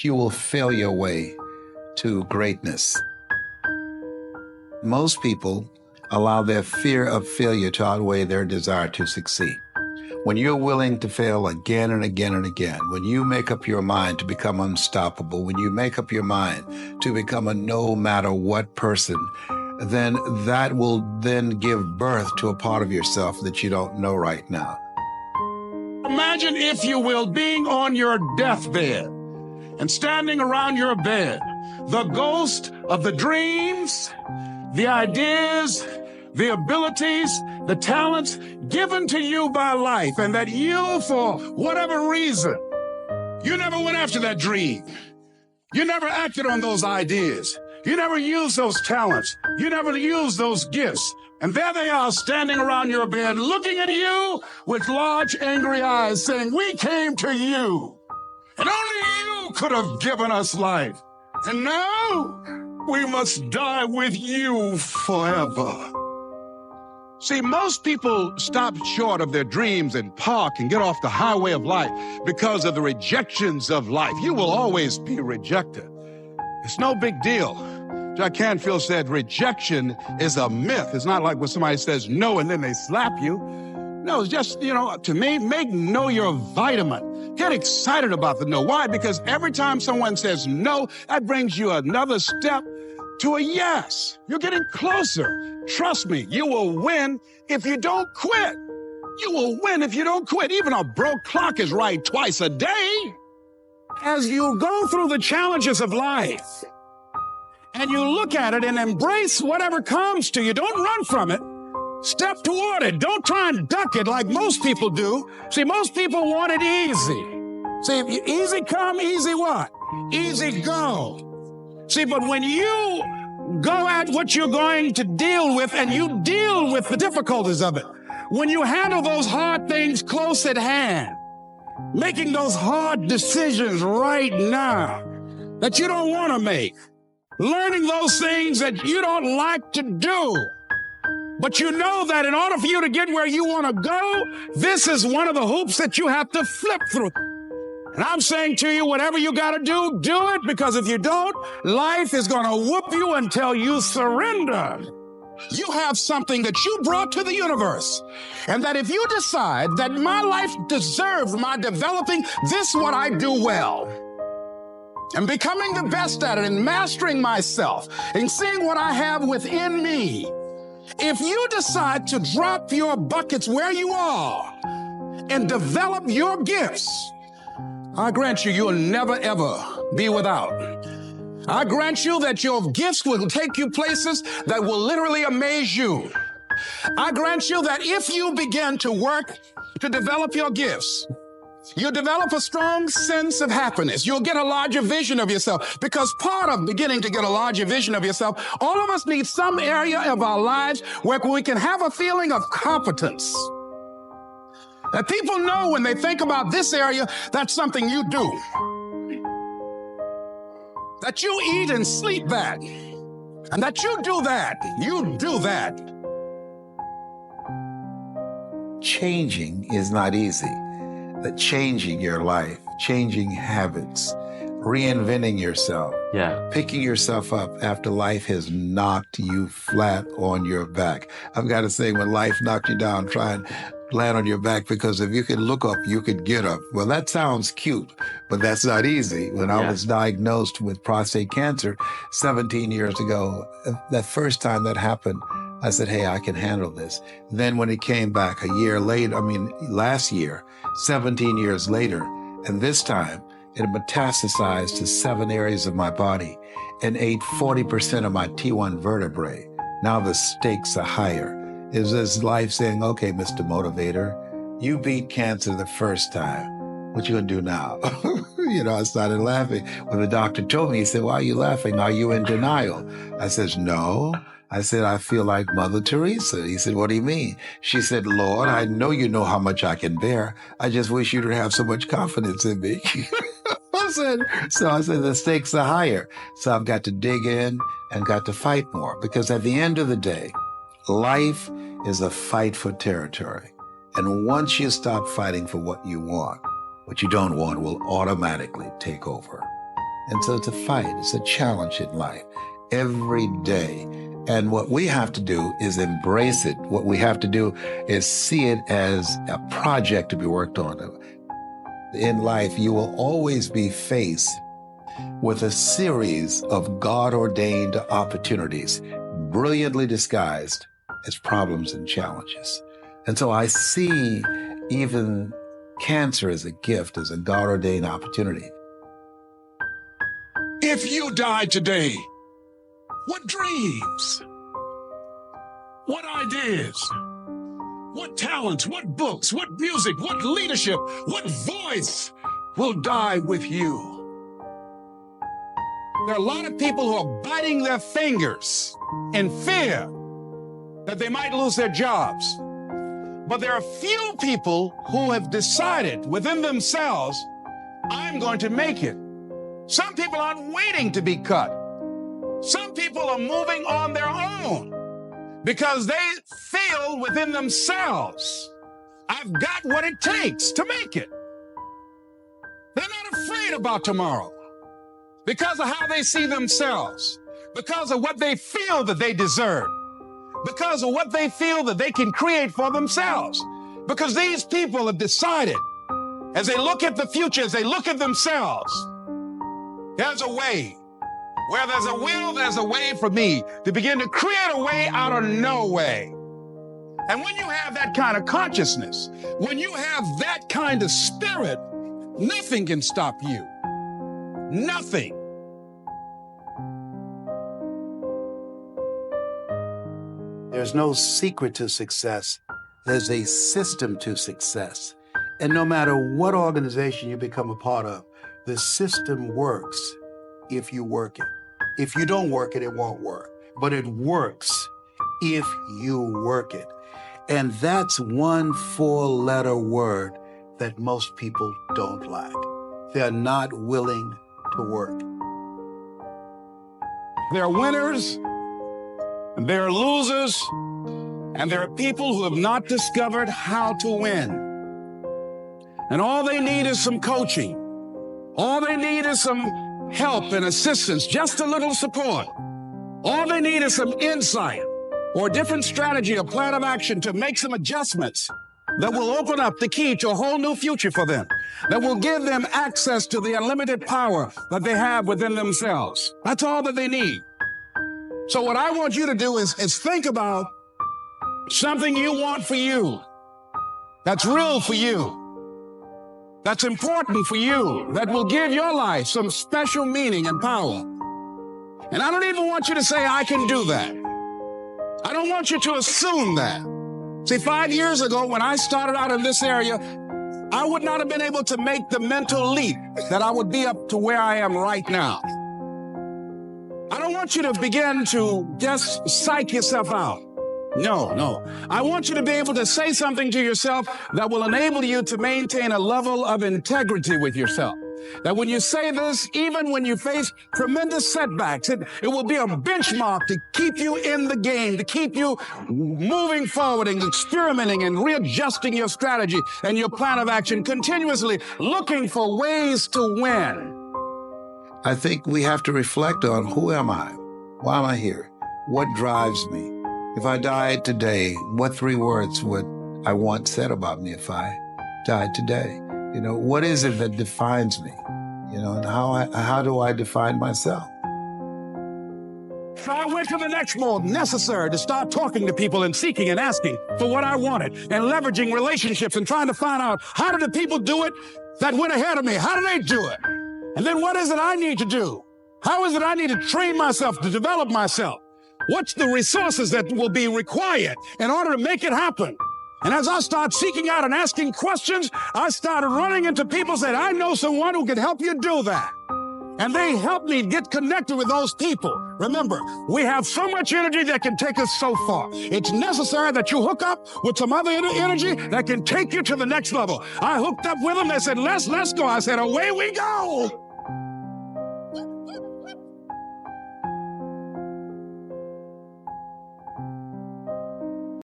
you will fail your way to greatness. Most people allow their fear of failure to outweigh their desire to succeed. When you're willing to fail again and again and again, when you make up your mind to become unstoppable, when you make up your mind to become a no matter what person, then that will then give birth to a part of yourself that you don't know right now. Imagine, if you will, being on your deathbed and standing around your bed, the ghost of the dreams, the ideas, the abilities, the talents given to you by life, and that you, for whatever reason, you never went after that dream. You never acted on those ideas. You never used those talents. You never used those gifts. And there they are standing around your bed, looking at you with large, angry eyes, saying, "We came to you, and only you could have given us life. And now we must die with you forever." See, most people stop short of their dreams and park and get off the highway of life because of the rejections of life. You will always be rejected. It's no big deal. Jack Canfield said rejection is a myth. It's not like when somebody says no and then they slap you. No, it's just, to me, make no your vitamin. Get excited about the no. Why? Because every time someone says no, that brings you another step to a yes. You're getting closer. Trust me, you will win if you don't quit. You will win if you don't quit. Even a broke clock is right twice a day. As you go through the challenges of life and you look at it and embrace whatever comes to you, don't run from it. Step toward it. Don't try and duck it like most people do. See, most people want it easy. See, easy come, easy what? Easy go. See, but when you go at what you're going to deal with and you deal with the difficulties of it, when you handle those hard things close at hand, making those hard decisions right now that you don't want to make, learning those things that you don't like to do, but you know that in order for you to get where you want to go, this is one of the hoops that you have to flip through. And I'm saying to you, whatever you got to do it, because if you don't, life is going to whoop you until you surrender. You have something that you brought to the universe, and that if you decide that my life deserves my developing this what I do well, and becoming the best at it, and mastering myself, and seeing what I have within me, if you decide to drop your buckets where you are and develop your gifts, I grant you, you'll never, ever be without. I grant you that your gifts will take you places that will literally amaze you. I grant you that if you begin to work to develop your gifts, you'll develop a strong sense of happiness. You'll get a larger vision of yourself, because part of beginning to get a larger vision of yourself, all of us need some area of our lives where we can have a feeling of competence. That people know when they think about this area, that's something you do. That you eat and sleep that. And that you do that. You do that. Changing is not easy. That changing your life, changing habits, reinventing yourself, picking yourself up after life has knocked you flat on your back. I've got to say, when life knocked you down, try and land on your back, because if you could look up, you could get up. Well, that sounds cute, but that's not easy. When I was diagnosed with prostate cancer 17 years ago, that first time that happened, I said, hey, I can handle this. Then when it came back a year later, last year, 17 years later, and this time it metastasized to 7 areas of my body and ate 40% of my T1 vertebrae. Now the stakes are higher. Is this life saying, okay, Mr. Motivator, you beat cancer the first time. What you gonna do now? I started laughing. When the doctor told me, he said, why are you laughing? Are you in denial? I said, no. I said, I feel like Mother Teresa. He said, what do you mean? She said, Lord, I know you know how much I can bear. I just wish you to have so much confidence in me. I said, the stakes are higher. So I've got to dig in and got to fight more, because at the end of the day, life is a fight for territory. And once you stop fighting for what you want, what you don't want will automatically take over. And so it's a fight. It's a challenge in life every day. And what we have to do is embrace it. What we have to do is see it as a project to be worked on. In life, you will always be faced with a series of God-ordained opportunities, brilliantly disguised as problems and challenges. And so I see even cancer as a gift, as a God-ordained opportunity. If you died today, what dreams, what ideas, what talents, what books, what music, what leadership, what voice will die with you? There are a lot of people who are biting their fingers in fear that they might lose their jobs. But there are few people who have decided within themselves, I'm going to make it. Some people aren't waiting to be cut. Some people are moving on their own because they feel within themselves, I've got what it takes to make it. They're not afraid about tomorrow because of how they see themselves, because of what they feel that they deserve, because of what they feel that they can create for themselves. Because these people have decided, as they look at the future, as they look at themselves, there's a way. Where there's a will, there's a way for me to begin to create a way out of no way. And when you have that kind of consciousness, when you have that kind of spirit, nothing can stop you. Nothing. There's no secret to success. There's a system to success. And no matter what organization you become a part of, the system works if you work it. If you don't work it, it won't work. But it works if you work it. And that's one 4-letter word that most people don't like. They're not willing to work. There are winners, and there are losers, and there are people who have not discovered how to win. And all they need is some coaching. All they need is some help and assistance, just a little support. All they need is some insight or a different strategy, a plan of action to make some adjustments that will open up the key to a whole new future for them, that will give them access to the unlimited power that they have within themselves. That's all that they need. So what I want you to do is think about something you want for you, that's real for you, that's important for you, that will give your life some special meaning and power. And I don't even want you to say, I can do that. I don't want you to assume that. See, 5 years ago, when I started out in this area, I would not have been able to make the mental leap that I would be up to where I am right now. I don't want you to begin to just psych yourself out. No. I want you to be able to say something to yourself that will enable you to maintain a level of integrity with yourself. That when you say this, even when you face tremendous setbacks, it will be a benchmark to keep you in the game, to keep you moving forward and experimenting and readjusting your strategy and your plan of action, continuously looking for ways to win. I think we have to reflect on, who am I? Why am I here? What drives me? If I died today, what 3 words would I want said about me if I died today? You know, what is it that defines me? You know, and how do I define myself? So I went to the next mode necessary to start talking to people and seeking and asking for what I wanted and leveraging relationships and trying to find out, how did the people do it that went ahead of me? How do they do it? And then what is it I need to do? How is it I need to train myself, to develop myself? What's the resources that will be required in order to make it happen? And as I start seeking out and asking questions, I started running into people who said, I know someone who can help you do that. And they helped me get connected with those people. Remember, we have so much energy that can take us so far. It's necessary that you hook up with some other energy that can take you to the next level. I hooked up with them. They said, let's go. I said, away we go.